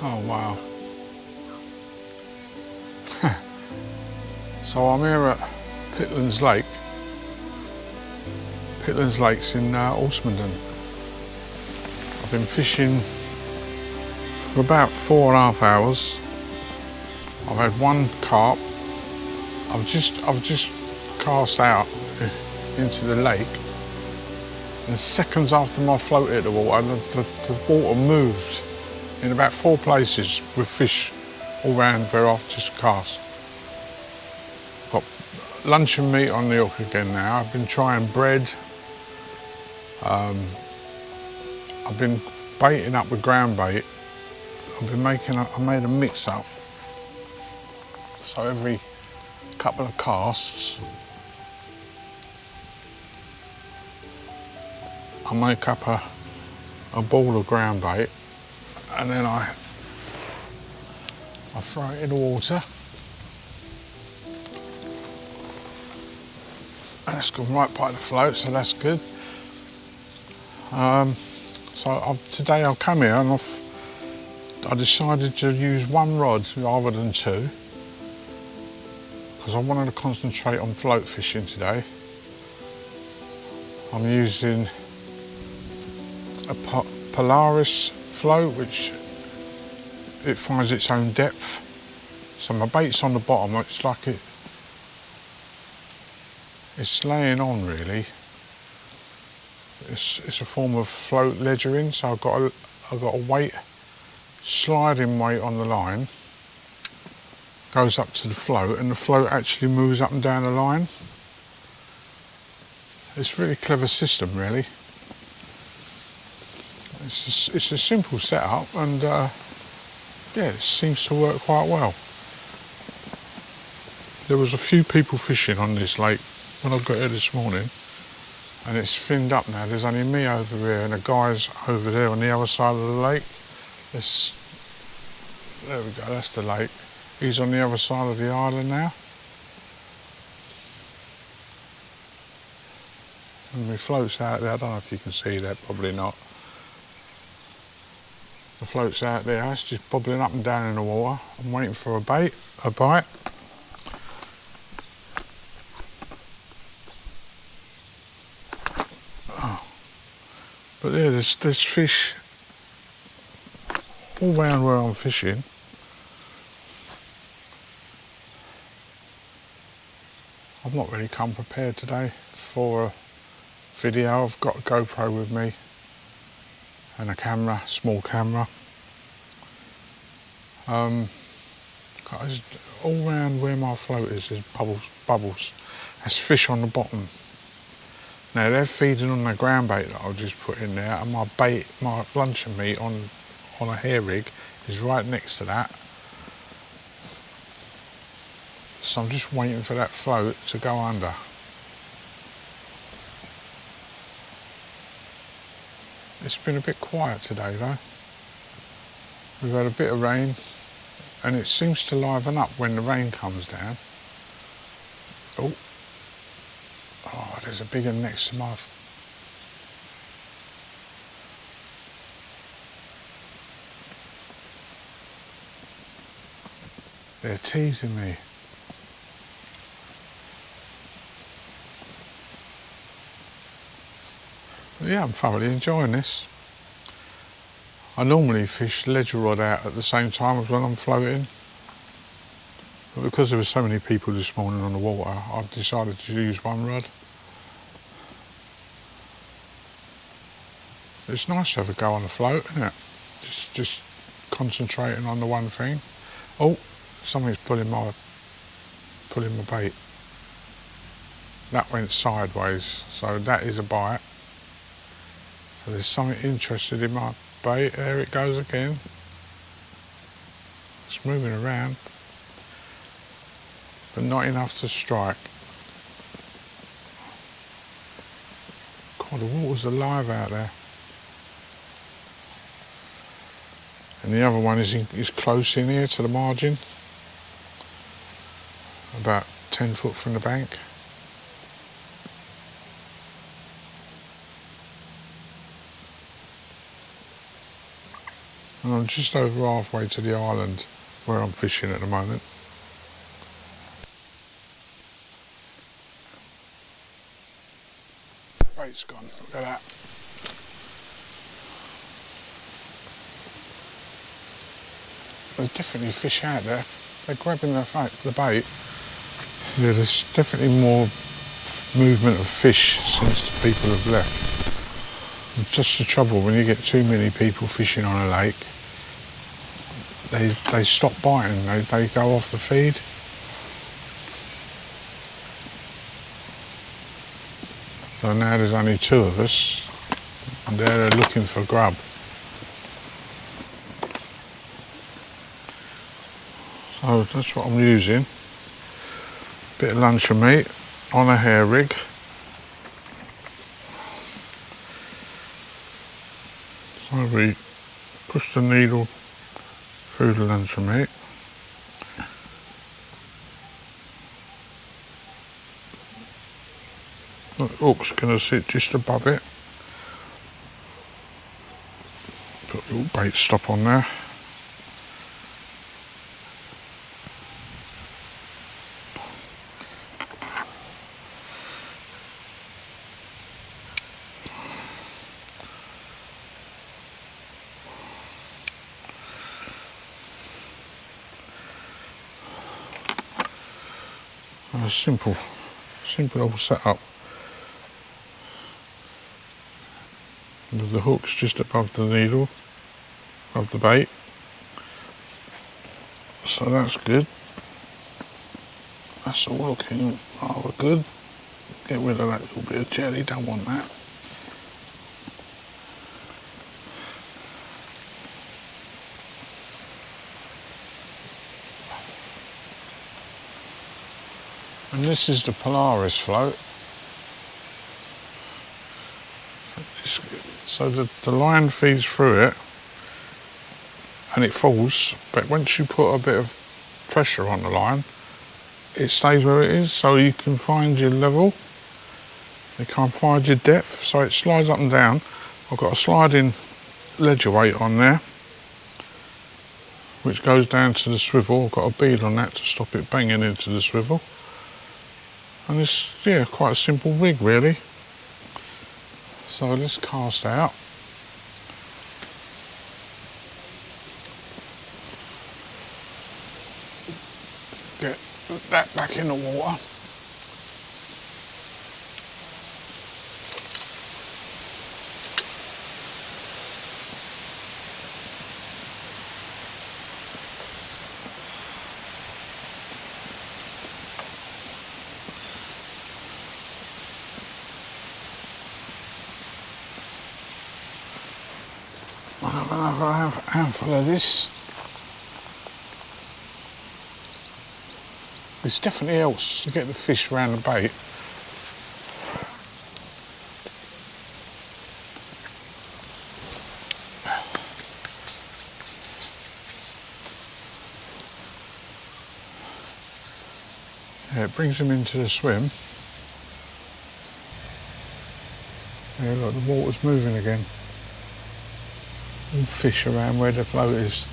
Oh wow. So I'm here at Pittlands Lake. Pittlands Lake's in Ormsmondon. I've been fishing for about 4.5 hours. I've had one carp. I've just cast out into the lake, and seconds after my float hit the water, the water moved in about 4 places with fish all round where I've just cast. Got luncheon meat on the hook again now. I've been trying bread. I've been baiting up with ground bait. I made a mix up. So every couple of casts, I make up a ball of ground bait, and then I throw it in the water. And it's gone right by the float, so that's good. Today I've come here and I decided to use one rod rather than two, because I wanted to concentrate on float fishing today. I'm using a Polaris float, which it finds its own depth. So my bait's on the bottom. It's like it's laying on really. It's a form of float ledgering. So I've got a weight, sliding weight on the line, goes up to the float, and the float actually moves up and down the line. It's a really clever system, really. It's a simple setup, and yeah, it seems to work quite well. There was a few people fishing on this lake when I got here this morning, and it's thinned up now. There's only me over here and the guys over there on the other side of the lake. There we go, that's the lake. He's on the other side of the island now. And my float's out there. I don't know if you can see that, probably not. The float's out there, it's just bobbling up and down in the water. I'm waiting for a bite. Oh. But yeah, there's fish all round where I'm fishing. I've not really come prepared today for a video. I've got a GoPro with me and a camera, small camera. Guys, all round where my float is, there's bubbles. There's fish on the bottom. Now they're feeding on the ground bait that I'll just put in there, and my luncheon meat on a hair rig is right next to that. So I'm just waiting for that float to go under. It's been a bit quiet today though. We've had a bit of rain, and it seems to liven up when the rain comes down. Oh, there's a big one next to my... They're teasing me. But yeah, I'm thoroughly enjoying this. I normally fish ledger rod out at the same time as when I'm floating, but because there were so many people this morning on the water, I've decided to use one rod. It's nice to have a go on the float, isn't it? Just concentrating on the one thing. Oh, something's pulling my bait. That went sideways, so that is a bite. So there's something interested in my bait. There it goes again. It's moving around, but not enough to strike. God, the water's alive out there. And the other one is close in here to the margin, about 10 foot from the bank. And I'm just over halfway to the island where I'm fishing at the moment. Bait's gone, look at that. There's definitely fish out there. They're grabbing the bait. Yeah, there's definitely more movement of fish since the people have left. It's just the trouble when you get too many people fishing on a lake, they stop biting, they go off the feed. So now there's only 2 of us and they're looking for grub. So that's what I'm using. Bit of luncheon meat on a hair rig. So we push the needle through the luncheon meat. The hook's going to sit just above it. Put the little bait stop on there. A simple little setup. With the hooks just above the needle, above the bait. So that's good. That's all looking rather good. Get rid of that little bit of jelly, don't want that. And this is the Polaris float. So the line feeds through it and it falls, but once you put a bit of pressure on the line, it stays where it is, so you can find your level, you can find your depth, so it slides up and down. I've got a sliding ledger weight on there, which goes down to the swivel. I've got a bead on that to stop it banging into the swivel. And it's, yeah, quite a simple rig really. So let's cast out. Get that back in the water. I'll have another handful of this. This definitely helps to get the fish around the bait. Yeah, it brings them into the swim. Yeah, look, the water's moving again. And fish around where the float is.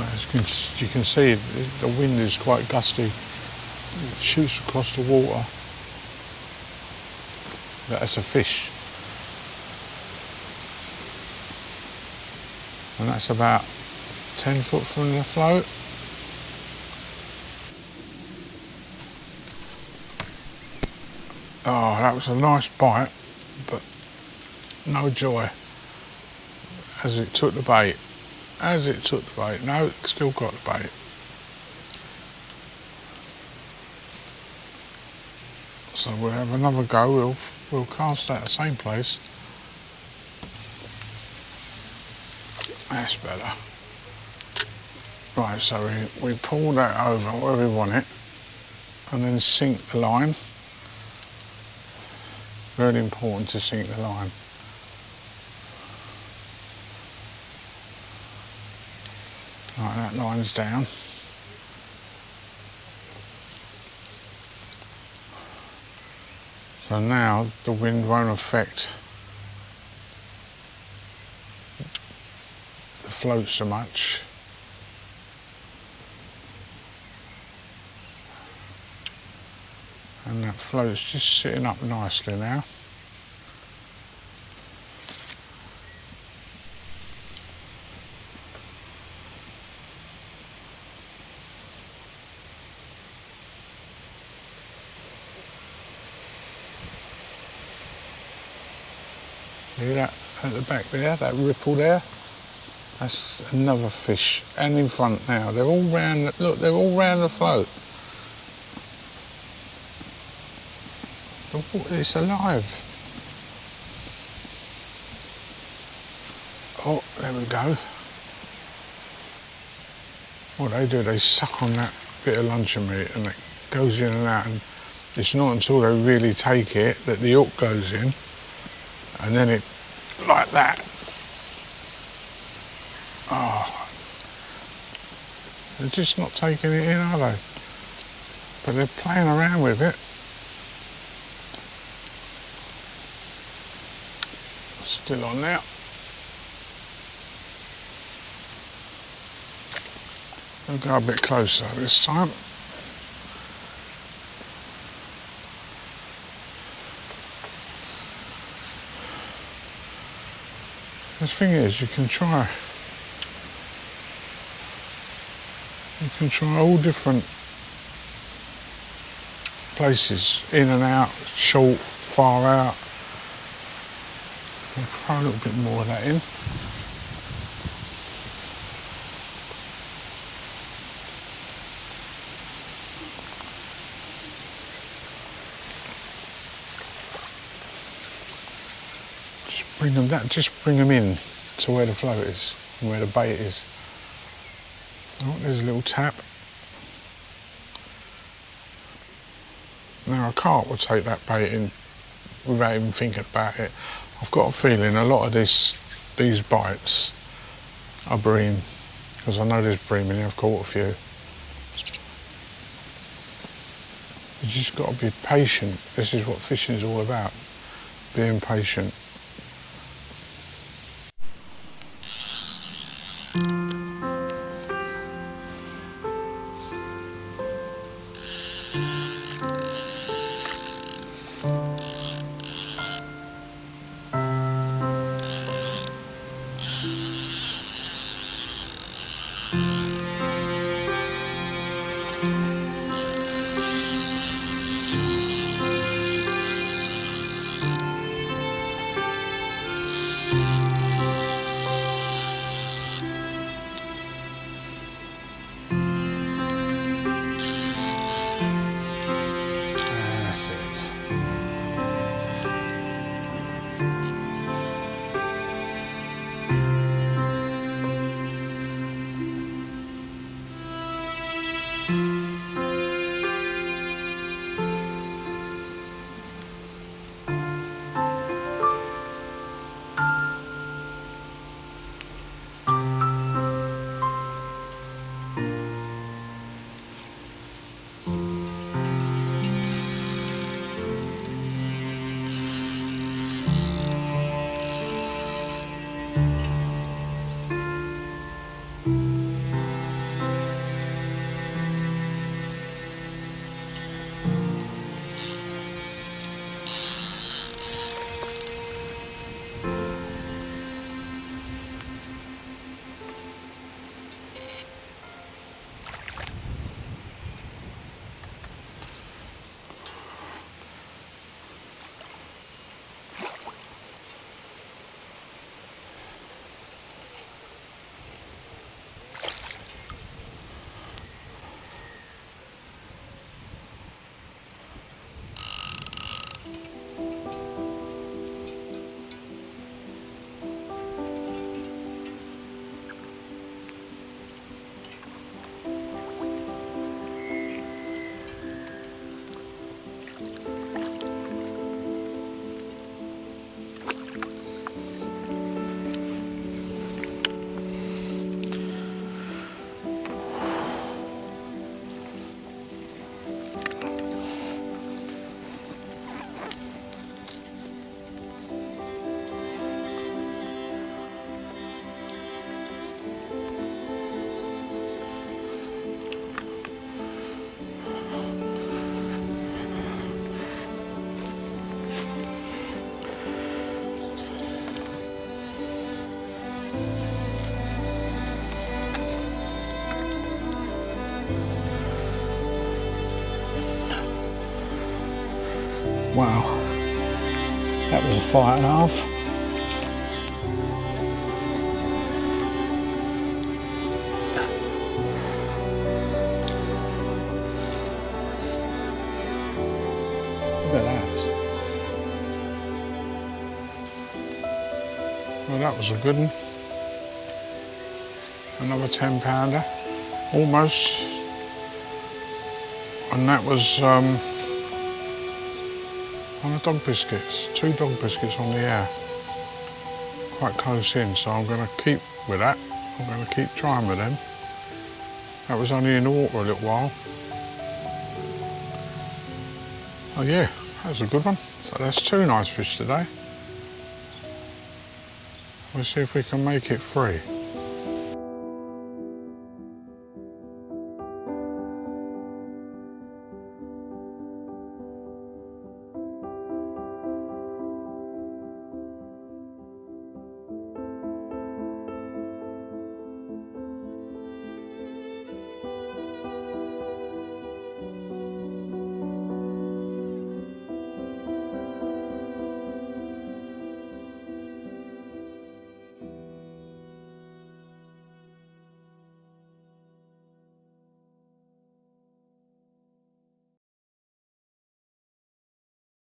As you can see, the wind is quite gusty. It shoots across the water. That's a fish. And that's about 10 foot from the float. Oh, that was a nice bite, but no joy as it took the bait. No, still got the bait. So we'll have another go. We'll cast at the same place. That's better. Right, so we pull that over where we want it and then sink the line. Very important to sink the line. Right, that line's down. So now the wind won't affect the float so much. And that float's just sitting up nicely now. See that at the back there, that ripple there? That's another fish. And in front now, they're all round, look, they're all round the float. It's alive. Oh, there we go. What they do, they suck on that bit of luncheon meat and it goes in and out, and it's not until they really take it that the hook goes in, and then it, like that. Oh, they're just not taking it in, are they? But they're playing around with it. Still on now. We'll go a bit closer this time. The thing is, you can try all different places, in and out, short, far out. I'll throw a little bit more of that in. Just bring them in to where the float is and where the bait is. Oh, there's a little tap. Now a carp will take that bait in without even thinking about it. I've got a feeling a lot of these bites are bream, because I know there's bream in here. I've caught a few. You just got to be patient. This is what fishing is all about, being patient. That's it. Wow, that was a fight and a half. Look at that. Well, that was a good one. Another 10-pounder, almost. And that was on the dog biscuits, 2 dog biscuits on the air. Quite close in, so I'm going to keep with that. I'm going to keep trying with them. That was only in the water a little while. Oh yeah, that was a good one. So that's 2 nice fish today. We'll see if we can make it 3.